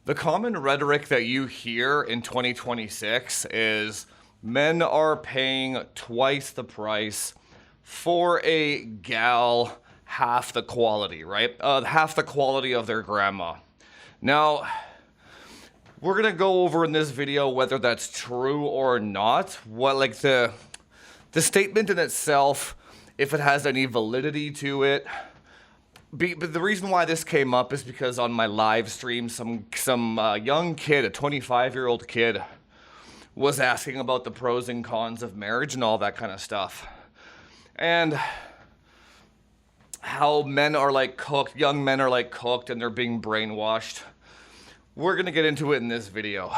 The common rhetoric that you hear in 2026 is men are paying twice the price for a gal half the quality, right? Half the quality of their grandma. Now, we're gonna go over in this video whether that's true or not. What like the statement in itself, if it has any validity to it. But the reason why this came up is because on my live stream, some young kid, a 25-year-old kid, was asking about the pros and cons of marriage and all that kind of stuff, and how men are like cooked, young men are like cooked, and they're being brainwashed. We're gonna get into it in this video.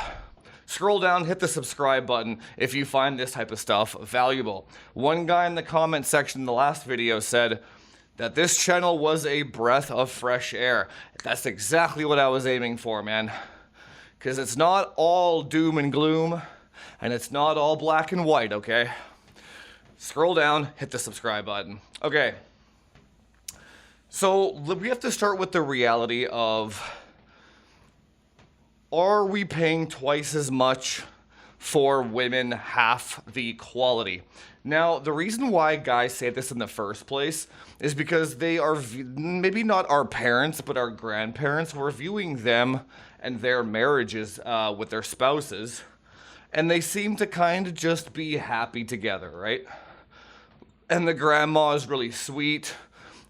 Scroll down, hit the subscribe button if you find this type of stuff valuable. One guy in the comment section in the last video said that this channel was a breath of fresh air. That's exactly what I was aiming for, man. Because it's not all doom and gloom, and it's not all black and white, okay? Scroll down, hit the subscribe button. Okay. So we have to start with the reality of, are we paying twice as much for women half the quality? Now, the reason why guys say this in the first place is because they are maybe not our parents, but our grandparents. We're viewing them and their marriages with their spouses, and they seem to kind of just be happy together, right? And the grandma is really sweet.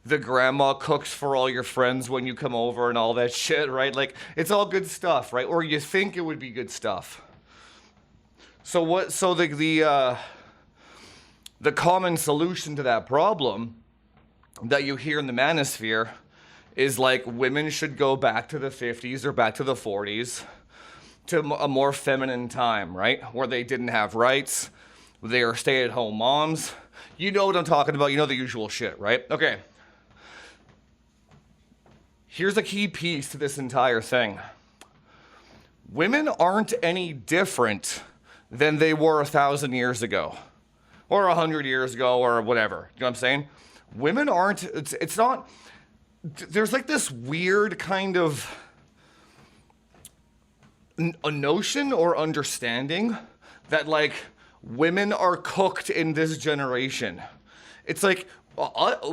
The grandma cooks for all your friends when you come over and all that shit, right? Like, it's all good stuff, right? Or you think it would be good stuff. So the common solution to that problem that you hear in the manosphere is like women should go back to the 50s or back to the 40s to a more feminine time, right? Where they didn't have rights, they are stay-at-home moms. You know what I'm talking about, you know the usual shit, right? Okay. Here's a key piece to this entire thing. Women aren't any different than they were 1,000 years ago. Or 100 years ago, or whatever. You know what I'm saying? Women aren't, it's not, there's like this weird kind of a notion or understanding that like women are cooked in this generation. It's like,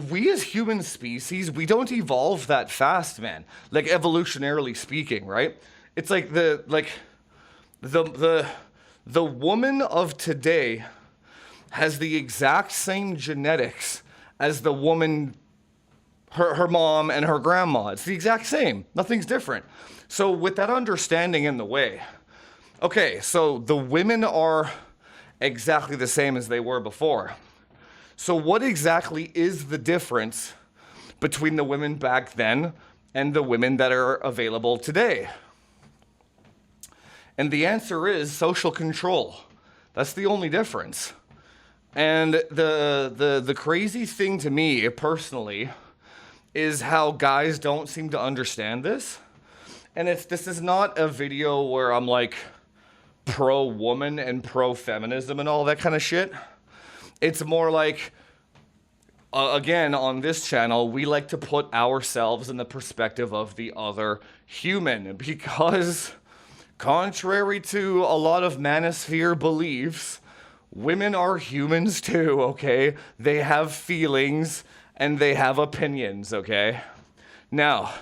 we as human species, we don't evolve that fast, man. Like evolutionarily speaking, right? It's like the woman of today has the exact same genetics as the woman, her mom and her grandma. It's the exact same. Nothing's different. So with that understanding in the way, okay, so the women are exactly the same as they were before. So what exactly is the difference between the women back then and the women that are available today? And the answer is social control. That's the only difference. And the crazy thing to me personally is how guys don't seem to understand this. And this is not a video where I'm like pro-woman and pro-feminism and all that kind of shit. It's more like, again, on this channel, we like to put ourselves in the perspective of the other human, because contrary to a lot of manosphere beliefs, women are humans too, okay? They have feelings and they have opinions, okay? Now,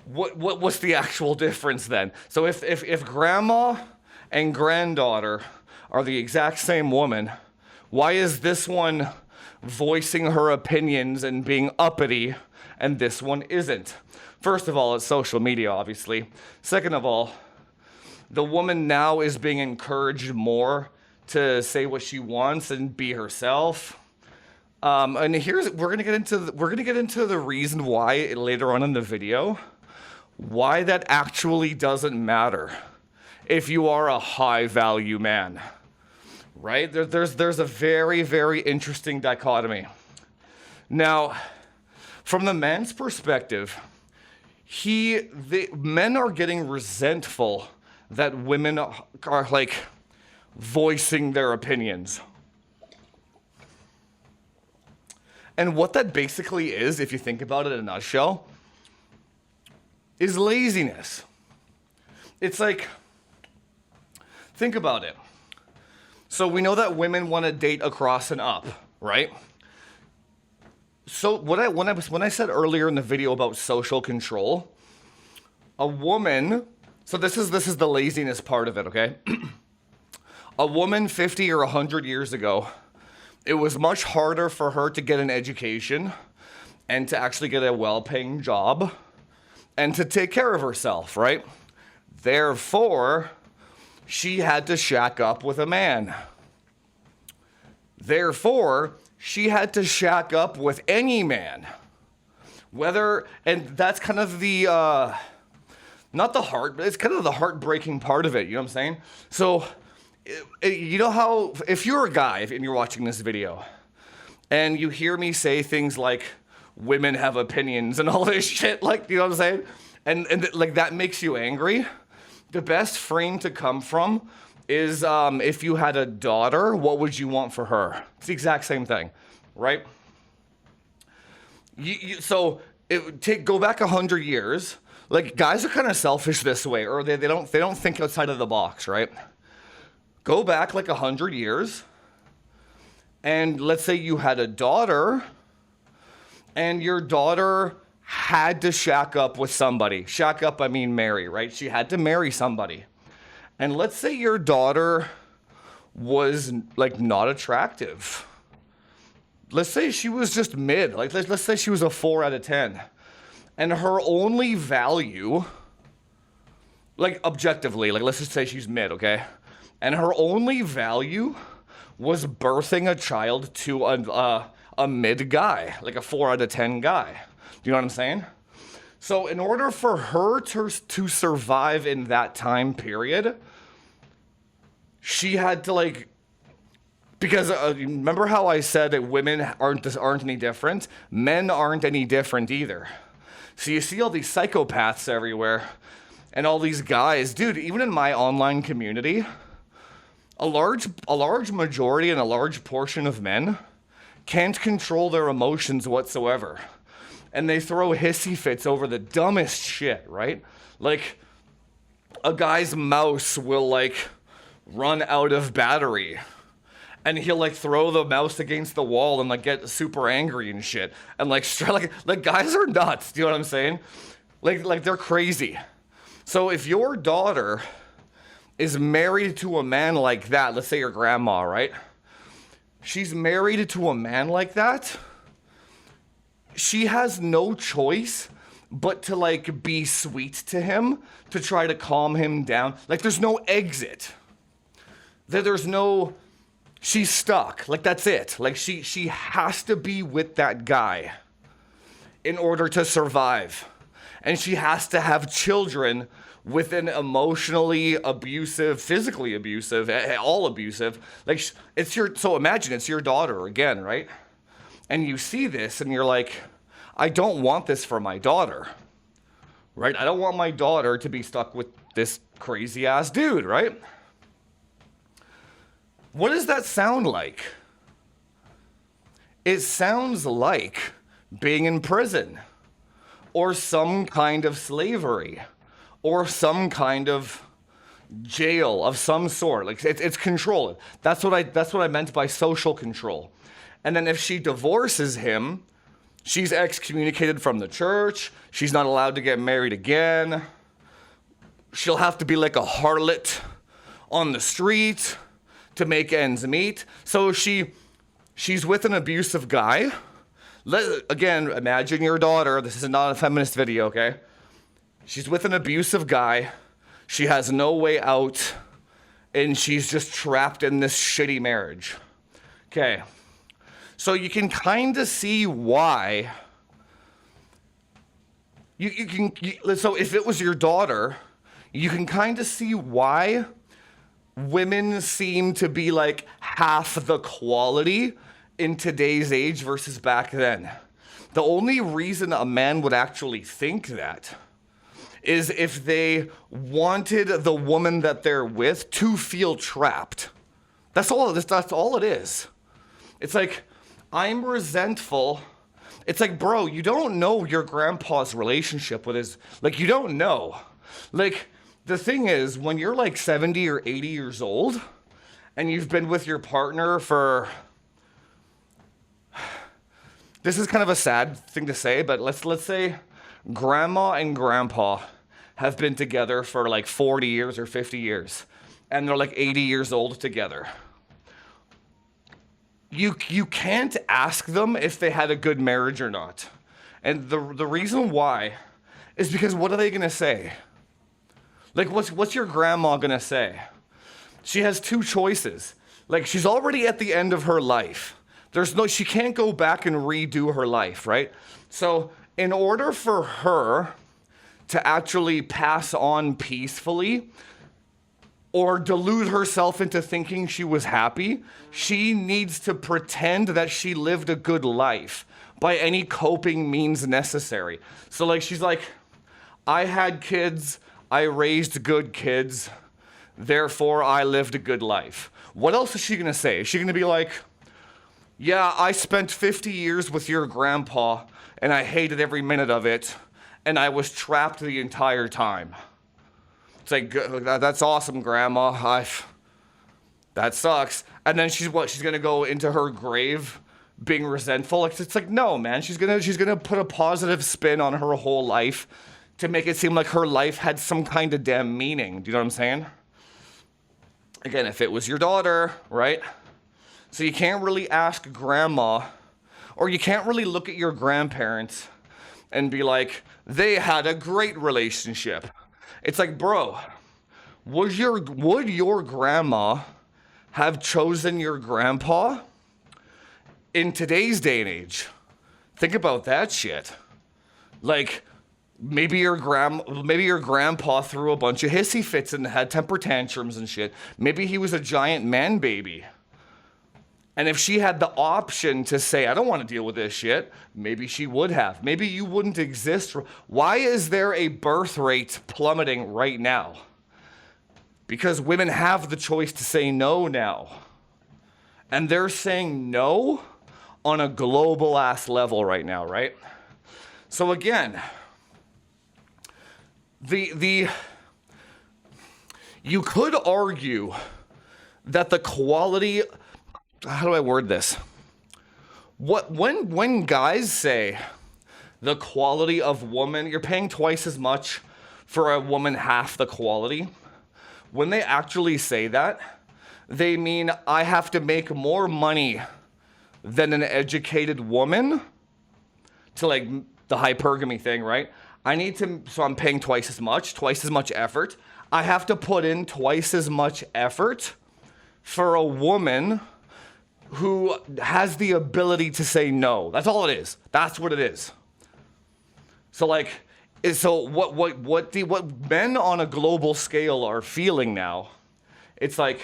what's the actual difference then? So if grandma and granddaughter are the exact same woman, why is this one voicing her opinions and being uppity and this one isn't? First of all, it's social media, obviously. Second of all, the woman now is being encouraged more to say what she wants and be herself. And we're gonna get into the reason why later on in the video, why that actually doesn't matter if you are a high value man, right? There's a very, very interesting dichotomy. Now, from the man's perspective, men are getting resentful that women are like voicing their opinions. And what that basically is, if you think about it in a nutshell, is laziness. it's like, think about it. So we know that women want to date across and up, right? So when I said earlier in the video about social control, a woman, so this is the laziness part of it, okay? A woman 50 or 100 years ago, it was much harder for her to get an education and to actually get a well-paying job and to take care of herself, right? Therefore, she had to shack up with a man. Therefore, she had to shack up with any man. And that's kind of the, not the heart, but it's kind of the heartbreaking part of it, you know what I'm saying? So, you know how, if you're a guy and you're watching this video, and you hear me say things like, women have opinions and all this shit, like, you know what I'm saying? And like, that makes you angry. The best frame to come from is if you had a daughter, what would you want for her? It's the exact same thing, right? Go back 100 years. Like, guys are kind of selfish this way, or they don't think outside of the box, right? Go back like 100 years, and let's say you had a daughter, and your daughter had to shack up with somebody. Shack up, I mean marry, right? She had to marry somebody. And let's say your daughter was like not attractive. Let's say she was just mid. Like let's say she was a 4 out of 10. And her only value, like objectively, like let's just say she's mid, okay? And her only value was birthing a child to a mid guy, like a 4 out of 10 guy. Do you know what I'm saying? So in order for her to survive in that time period, she had to because remember how I said that women aren't any different? Men aren't any different either. So you see all these psychopaths everywhere and all these guys. Dude, even in my online community, a large majority and a large portion of men can't control their emotions whatsoever. And they throw hissy fits over the dumbest shit, right? Like, a guy's mouse will, run out of battery. And he'll, throw the mouse against the wall and, get super angry and shit. And, guys are nuts, do you know what I'm saying? Like, they're crazy. So if your daughter is married to a man like that, let's say your grandma, right? She's married to a man like that. She has no choice but to be sweet to him, to try to calm him down. There's no exit. There's no, she's stuck. That's it. She has to be with that guy in order to survive. And she has to have children with an emotionally abusive, physically abusive, all abusive. So imagine it's your daughter again, right? And you see this and you're like, I don't want this for my daughter, right? I don't want my daughter to be stuck with this crazy ass dude, right? What does that sound like? It sounds like being in prison or some kind of slavery or some kind of jail of some sort. It's control. That's what I meant by social control. And then if she divorces him, she's excommunicated from the church. She's not allowed to get married again. She'll have to be like a harlot on the street to make ends meet. So she's with an abusive guy. Again, imagine your daughter. This is not a feminist video, okay? She's with an abusive guy. She has no way out. And she's just trapped in this shitty marriage. Okay. So you can kind of see why. So if it was your daughter, you can kind of see why women seem to be half the quality in today's age versus back then. The only reason a man would actually think that is if they wanted the woman that they're with to feel trapped. That's all it is. It's I'm resentful. It's bro, you don't know your grandpa's relationship with his, you don't know. the thing is, when you're like 70 or 80 years old and you've been with your partner for, this is kind of a sad thing to say, but let's say grandma and grandpa have been together for like 40 years or 50 years, and they're like 80 years old together. You can't ask them if they had a good marriage or not. And the reason why is because what are they gonna say? Like, what's your grandma gonna say? She has two choices. Like, she's already at the end of her life. She can't go back and redo her life, right? So in order for her to actually pass on peacefully or delude herself into thinking she was happy, she needs to pretend that she lived a good life by any coping means necessary. So like, she's like, I had kids, I raised good kids, therefore I lived a good life. What else is she gonna say? Is she gonna be like, yeah, I spent 50 years with your grandpa and I hated every minute of it and I was trapped the entire time? It's like, that's awesome, grandma. That sucks. And then she's gonna go into her grave being resentful? It's like, no, man, she's gonna put a positive spin on her whole life to make it seem like her life had some kind of damn meaning. Do you know what I'm saying? Again, if it was your daughter, right? So you can't really ask grandma, or you can't really look at your grandparents and be like, they had a great relationship. It's like, bro, would your grandma have chosen your grandpa in today's day and age? Think about that shit. Like, maybe your grandpa threw a bunch of hissy fits and had temper tantrums and shit. Maybe he was a giant man baby. And if she had the option to say, I don't want to deal with this shit, maybe she would have. Maybe you wouldn't exist. Why is there a birth rate plummeting right now? Because women have the choice to say no now. And they're saying no on a global ass level right now, right? So again, you could argue that the quality, how do I word this? When guys say the quality of woman, you're paying twice as much for a woman half the quality. When they actually say that, they mean I have to make more money than an educated woman to, like, the hypergamy thing, right? So I'm paying twice as much effort. I have to put in twice as much effort for a woman who has the ability to say no. That's all it is. That's what it is. So what men on a global scale are feeling now, it's like,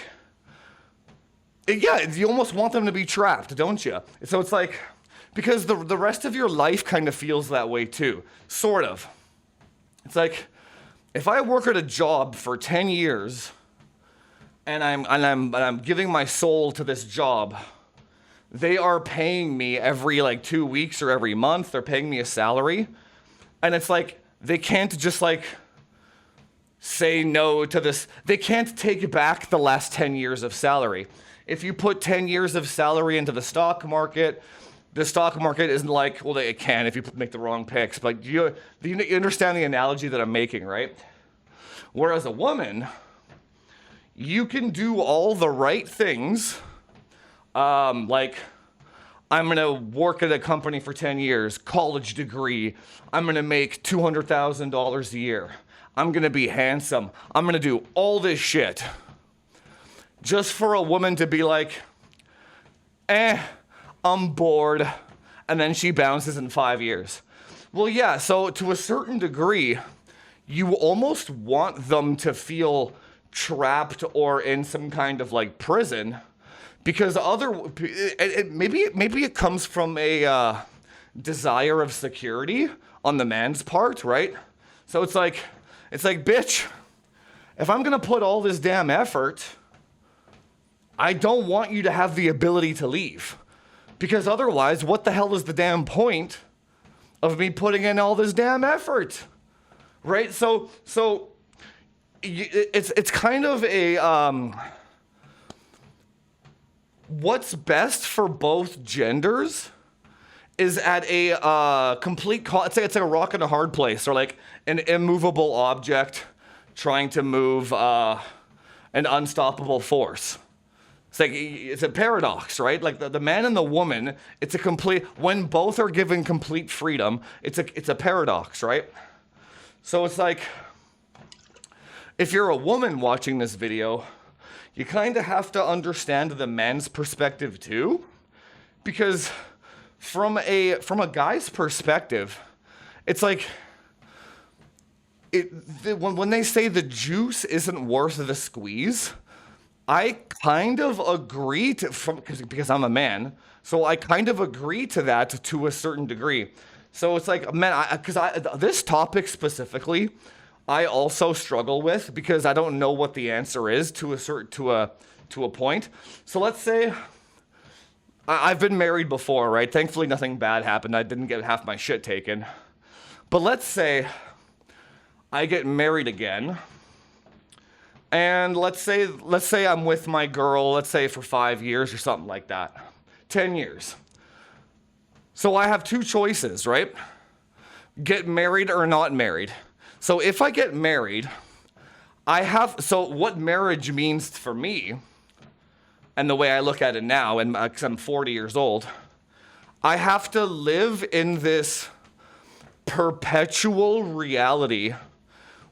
yeah, you almost want them to be trapped, don't you? So it's like, because the rest of your life kind of feels that way too, sort of. It's like, if I work at a job for 10 years and I'm giving my soul to this job, they are paying me every like 2 weeks or every month, they're paying me a salary. And it's like, they can't just like say no to this. They can't take back the last 10 years of salary. If you put 10 years of salary into the stock market isn't like, well, it can if you make the wrong picks, but you understand the analogy that I'm making, right? Whereas a woman, you can do all the right things, like, I'm gonna work at a company for 10 years, college degree, I'm gonna make $200,000 a year, I'm gonna be handsome, I'm gonna do all this shit. Just for a woman to be like, I'm bored, and then she bounces in 5 years. Well, yeah, so to a certain degree, you almost want them to feel trapped or in some kind of like prison, because maybe it comes from a desire of security on the man's part, right? So it's like, bitch, if I'm gonna put all this damn effort, I don't want you to have the ability to leave. Because otherwise, what the hell is the damn point of me putting in all this damn effort? Right? So it's kind of a what's best for both genders is at a it's like a rock and a hard place, or like an immovable object trying to move an unstoppable force. It's a paradox, right? Like the man and the woman, it's a complete, when both are given complete freedom, it's a paradox, right? So it's like, if you're a woman watching this video, you kind of have to understand the man's perspective too, because from a guy's perspective, it's like when they say the juice isn't worth the squeeze, I kind of agree because I'm a man, so I kind of agree to that to a certain degree. So it's like, man, this topic specifically, I also struggle with because I don't know what the answer is to a point. So let's say I've been married before, right? Thankfully, nothing bad happened. I didn't get half my shit taken. But let's say I get married again. And let's say I'm with my girl, let's say for 5 years or something like that. 10 years. So I have two choices, right? Get married or not married. So if I get married, so what marriage means for me, and the way I look at it now, and 'cause I'm 40 years old, I have to live in this perpetual reality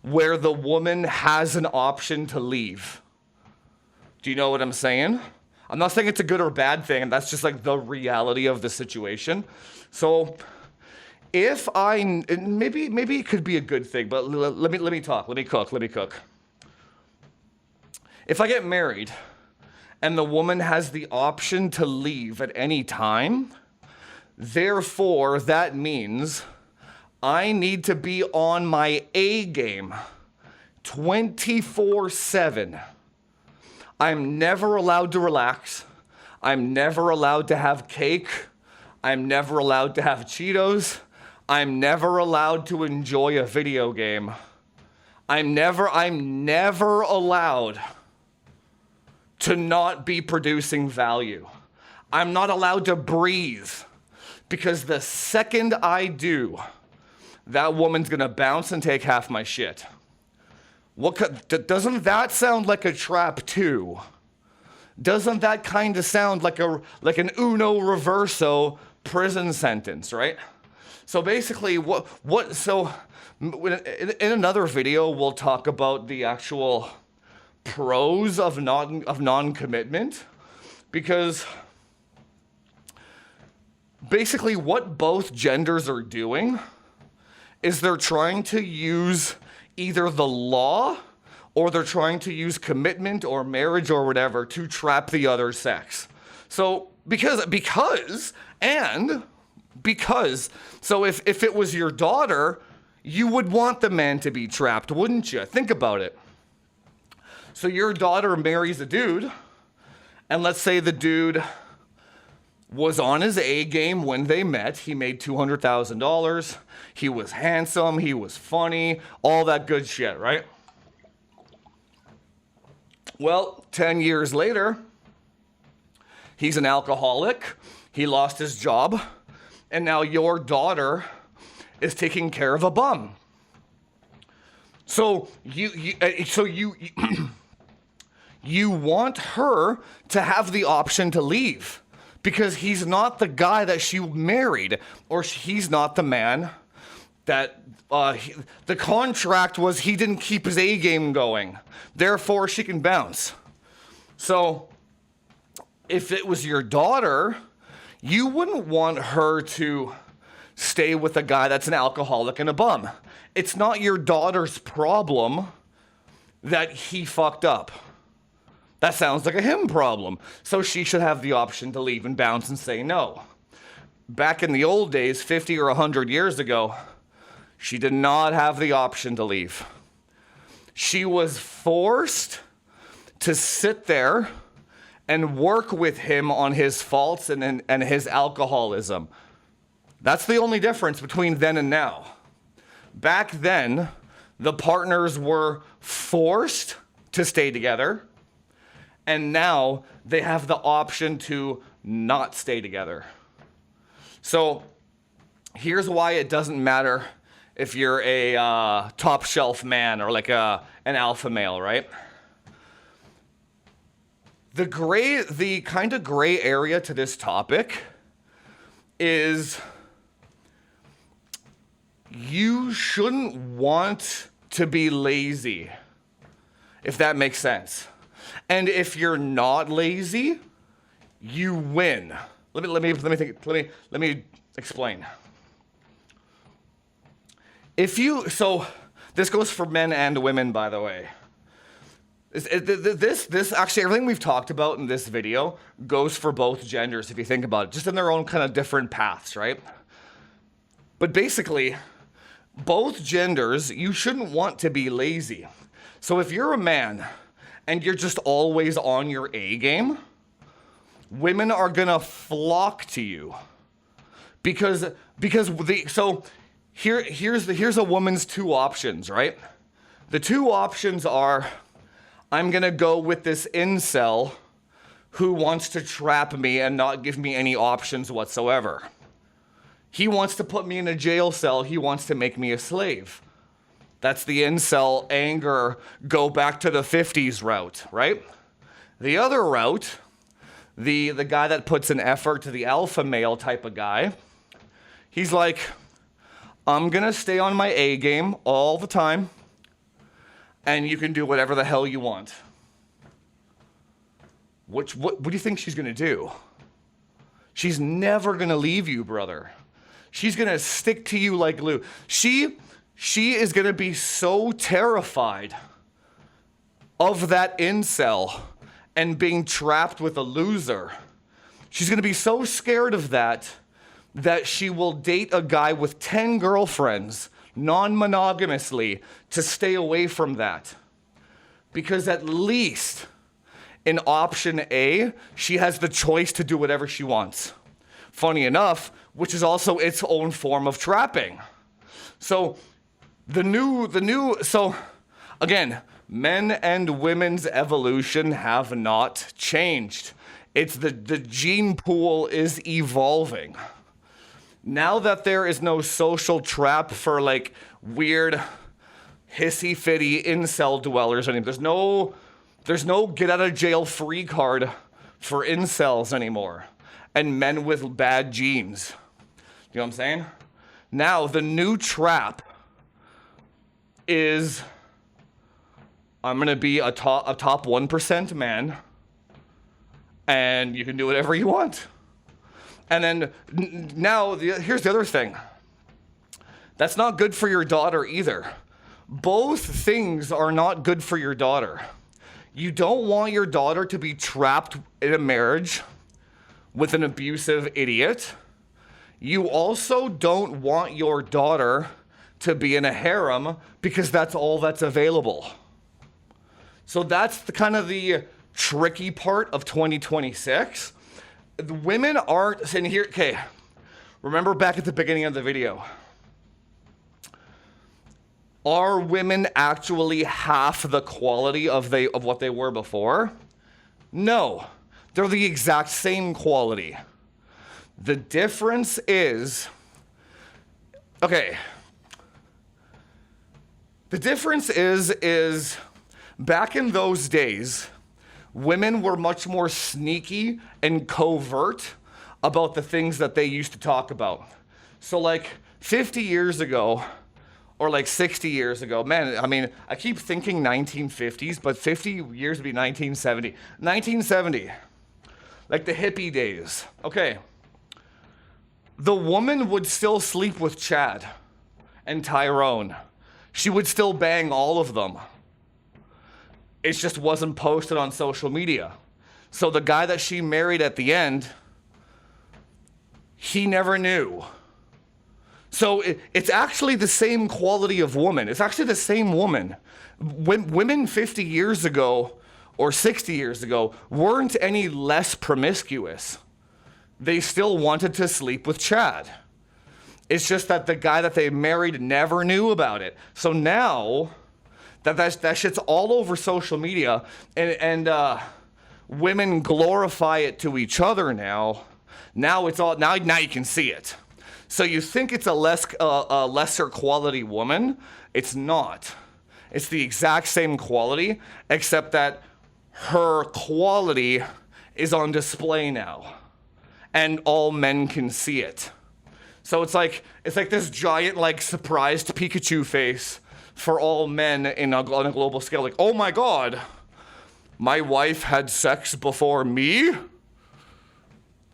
where the woman has an option to leave. Do you know what I'm saying? I'm not saying it's a good or bad thing, that's just like the reality of the situation. So if maybe it could be a good thing, but let me cook. If I get married and the woman has the option to leave at any time, therefore that means I need to be on my A game 24/7. I'm never allowed to relax. I'm never allowed to have cake. I'm never allowed to have Cheetos. I'm never allowed to enjoy a video game. I'm never allowed to not be producing value. I'm not allowed to breathe, because the second I do, that woman's gonna bounce and take half my shit. Doesn't that sound like a trap too? Doesn't that kind of sound like an Uno Reverso prison sentence, right? So basically, in another video, we'll talk about the actual pros of non-commitment, because basically what both genders are doing is they're trying to use either the law or they're trying to use commitment or marriage or whatever to trap the other sex. So because so if it was your daughter, you would want the man to be trapped, wouldn't you? Think about it. So your daughter marries a dude, and let's say the dude was on his A game when they met. He made $200,000. He was handsome, he was funny, all that good shit, right? Well, 10 years later, he's an alcoholic, he lost his job, and now your daughter is taking care of a bum. So you want her to have the option to leave, because he's not the guy that she married, or he's not the man that the contract was he didn't keep his A game going. Therefore, she can bounce. So if it was your daughter, you wouldn't want her to stay with a guy that's an alcoholic and a bum. It's not your daughter's problem that he fucked up. That sounds like a him problem. So she should have the option to leave and bounce and say no. Back in the old days, 50 or 100 years ago, she did not have the option to leave. She was forced to sit there and work with him on his faults and his alcoholism. That's the only difference between then and now. Back then, the partners were forced to stay together, and now they have the option to not stay together. So here's why it doesn't matter if you're a top shelf man or like an alpha male, right? The kind of gray area to this topic is you shouldn't want to be lazy, if that makes sense. And if you're not lazy, you win. Let me explain. So this goes for men and women, by the way. This actually, everything we've talked about in this video goes for both genders, if you think about it, just in their own kind of different paths, right? But basically, both genders, you shouldn't want to be lazy. So if you're a man and you're just always on your A game, women are gonna flock to you because here's a woman's two options, right? The two options are, I'm gonna go with this incel who wants to trap me and not give me any options whatsoever. He wants to put me in a jail cell. He wants to make me a slave. That's the incel anger, go back to the 50s route, right? The other route, the guy that puts an effort to the alpha male type of guy, he's like, I'm gonna stay on my A game all the time, and you can do whatever the hell you want. What do you think she's gonna do? She's never gonna leave you, brother. She's gonna stick to you like glue. She is gonna be so terrified of that incel and being trapped with a loser. She's gonna be so scared of that she will date a guy with 10 girlfriends non-monogamously to stay away from that. Because at least in option A, she has the choice to do whatever she wants. Funny enough, which is also its own form of trapping. So so again, men and women's evolution have not changed. It's the gene pool is evolving. Now that there is no social trap for like weird hissy-fitty incel dwellers anymore. There's no get out of jail free card for incels anymore and men with bad genes. You know what I'm saying? Now the new trap is I'm gonna be a top 1% man and you can do whatever you want. And then here's the other thing. That's not good for your daughter either. Both things are not good for your daughter. You don't want your daughter to be trapped in a marriage with an abusive idiot. You also don't want your daughter to be in a harem because that's all that's available. So that's the kind of the tricky part of 2026. The women aren't sitting here. Okay, remember back at the beginning of the video. Are women actually half the quality of what they were before? No, they're the exact same quality. The difference is, back in those days, women were much more sneaky and covert about the things that they used to talk about. So like 50 years ago, or like 60 years ago, man, I mean, I keep thinking 1950s, but 50 years would be 1970. 1970, like the hippie days. Okay, the woman would still sleep with Chad and Tyrone. She would still bang all of them. It just wasn't posted on social media. So the guy that she married at the end, he never knew. So it's actually the same quality of woman. It's actually the same woman. Women 50 years ago or 60 years ago weren't any less promiscuous. They still wanted to sleep with Chad. It's just that the guy that they married never knew about it. So now That shit's all over social media, and women glorify it to each other now. Now it's all now you can see it. So you think it's a lesser quality woman? It's not. It's the exact same quality, except that her quality is on display now, and all men can see it. So it's like this giant like surprised Pikachu face for all men on a global scale. Like, oh my God, my wife had sex before me?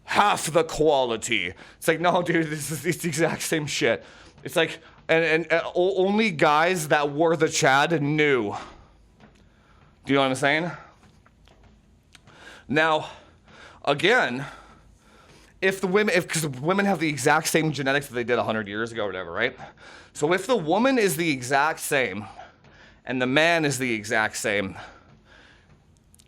Half the quality. It's like, no, dude, it's the exact same shit. It's like, and only guys that were the Chad knew. Do you know what I'm saying? Now, again, because women have the exact same genetics that they did 100 years ago or whatever, right? So if the woman is the exact same and the man is the exact same,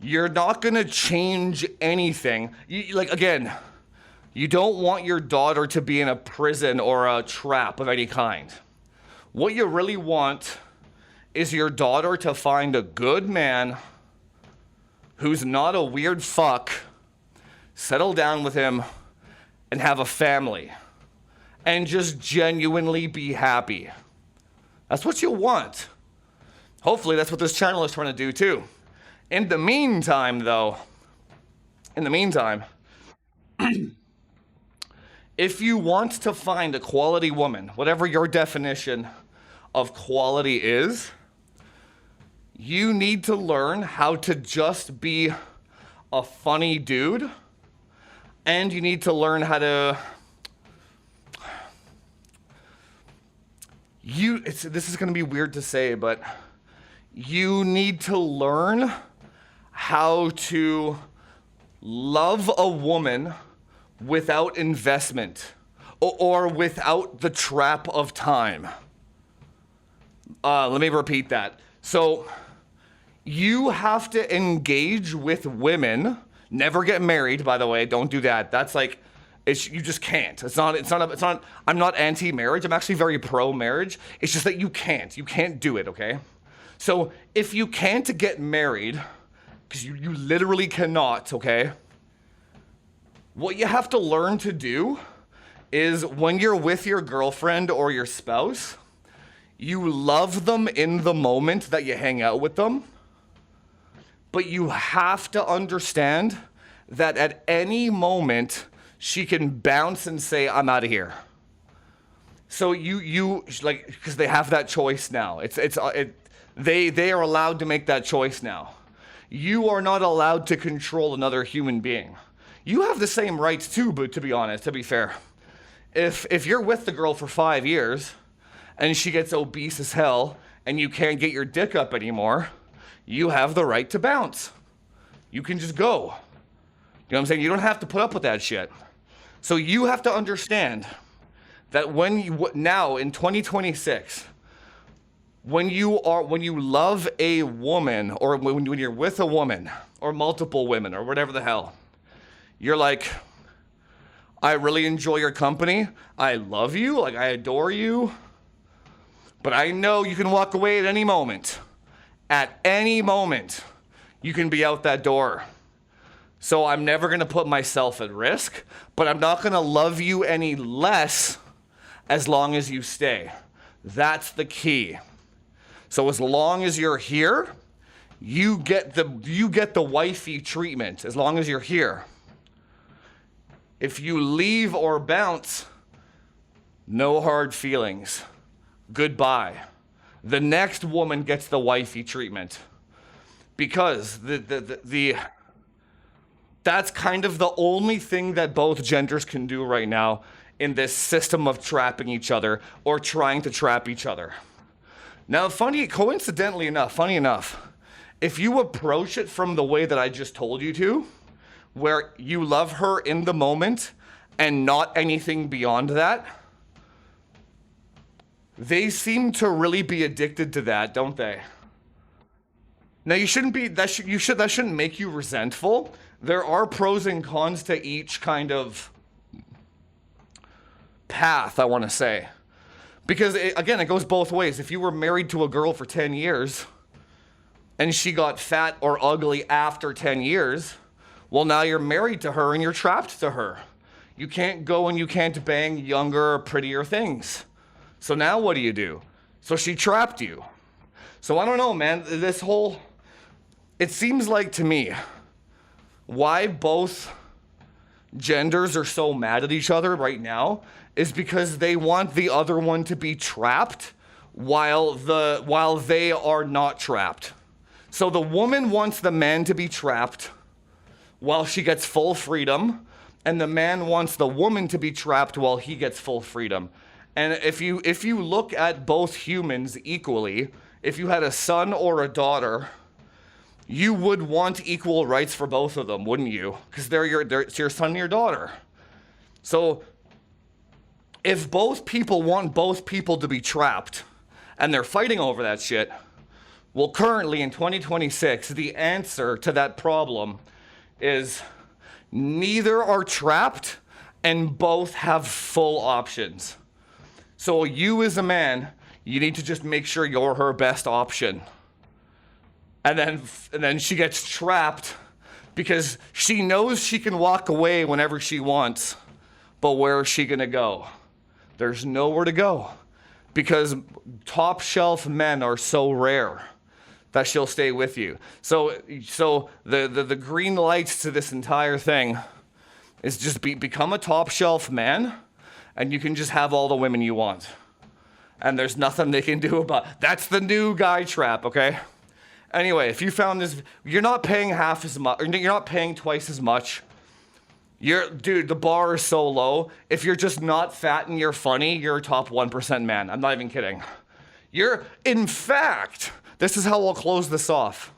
you're not gonna change anything. You don't want your daughter to be in a prison or a trap of any kind. What you really want is your daughter to find a good man who's not a weird fuck, settle down with him, and have a family. And just genuinely be happy. That's what you want. Hopefully that's what this channel is trying to do too. In the meantime, if you want to find a quality woman, whatever your definition of quality is, you need to learn how to just be a funny dude, and you need to learn how to this is going to be weird to say, but you need to learn how to love a woman without investment or without the trap of time. Let me repeat that. So you have to engage with women. Never get married, by the way. Don't do that. That's like, you just can't. It's not, I'm not anti-marriage. I'm actually very pro-marriage. It's just that you can't do it, okay? So if you can't get married, because you literally cannot, okay? What you have to learn to do is when you're with your girlfriend or your spouse, you love them in the moment that you hang out with them, but you have to understand that at any moment, she can bounce and say, I'm out of here. So you like, because they have that choice now. They are allowed to make that choice now. You are not allowed to control another human being. You have the same rights too, but to be honest, to be fair. If you're with the girl for 5 years and she gets obese as hell and you can't get your dick up anymore, you have the right to bounce. You can just go. You know what I'm saying? You don't have to put up with that shit. So you have to understand that now in 2026, when you love a woman, or when you're with a woman or multiple women or whatever the hell, you're like, I really enjoy your company. I love you. Like, I adore you. But I know you can walk away at any moment. At any moment, you can be out that door. So I'm never going to put myself at risk, but I'm not going to love you any less as long as you stay. That's the key. So as long as you're here, you get the wifey treatment as long as you're here. If you leave or bounce, no hard feelings. Goodbye. The next woman gets the wifey treatment. Because that's kind of the only thing that both genders can do right now in this system of trapping each other or trying to trap each other. Now, funny enough, if you approach it from the way that I just told you to, where you love her in the moment and not anything beyond that, they seem to really be addicted to that, don't they? Now, you shouldn't be, that shouldn't make you resentful. There are pros and cons to each kind of path, I want to say. Because, it goes both ways. If you were married to a girl for 10 years and she got fat or ugly after 10 years, well, now you're married to her and you're trapped to her. You can't go and you can't bang younger, prettier things. So now what do? So she trapped you. So I don't know, man, it seems like to me, why both genders are so mad at each other right now is because they want the other one to be trapped while they are not trapped. So the woman wants the man to be trapped while she gets full freedom, and the man wants the woman to be trapped while he gets full freedom. And if you look at both humans equally, if you had a son or a daughter, you would want equal rights for both of them, wouldn't you? Because it's your son and your daughter. So if both people want both people to be trapped and they're fighting over that shit, well, currently in 2026, the answer to that problem is neither are trapped and both have full options. So you as a man, you need to just make sure you're her best option. And then she gets trapped because she knows she can walk away whenever she wants. But where is she gonna go? There's nowhere to go because top shelf men are so rare that she'll stay with you. So the green lights to this entire thing is just become a top shelf man, and you can just have all the women you want. And there's nothing they can do about it. That's the new guy trap, okay? Anyway, if you found this, you're not paying half as much, or you're not paying twice as much. Dude, the bar is so low. If you're just not fat and you're funny, you're a top 1% man. I'm not even kidding. In fact, this is how I'll close this off.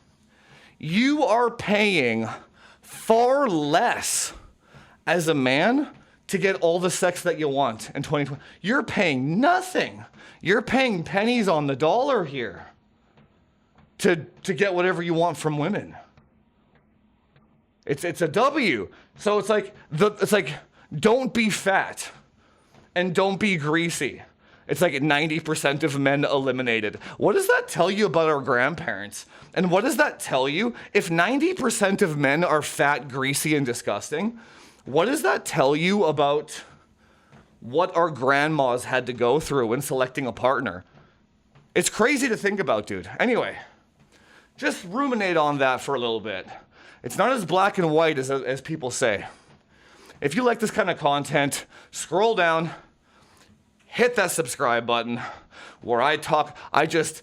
You are paying far less as a man to get all the sex that you want in 2020. You're paying nothing. You're paying pennies on the dollar here to get whatever you want from women. It's a W. So it's like don't be fat and don't be greasy. It's like 90% of men eliminated. What does that tell you about our grandparents? And what does that tell you? If 90% of men are fat, greasy, and disgusting, what does that tell you about what our grandmas had to go through in selecting a partner? It's crazy to think about, dude. Anyway, just ruminate on that for a little bit. It's not as black and white as people say. If you like this kind of content, scroll down, hit that subscribe button where I just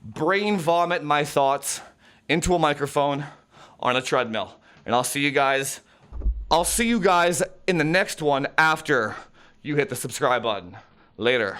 brain vomit my thoughts into a microphone on a treadmill. And I'll see you guys in the next one after you hit the subscribe button. Later.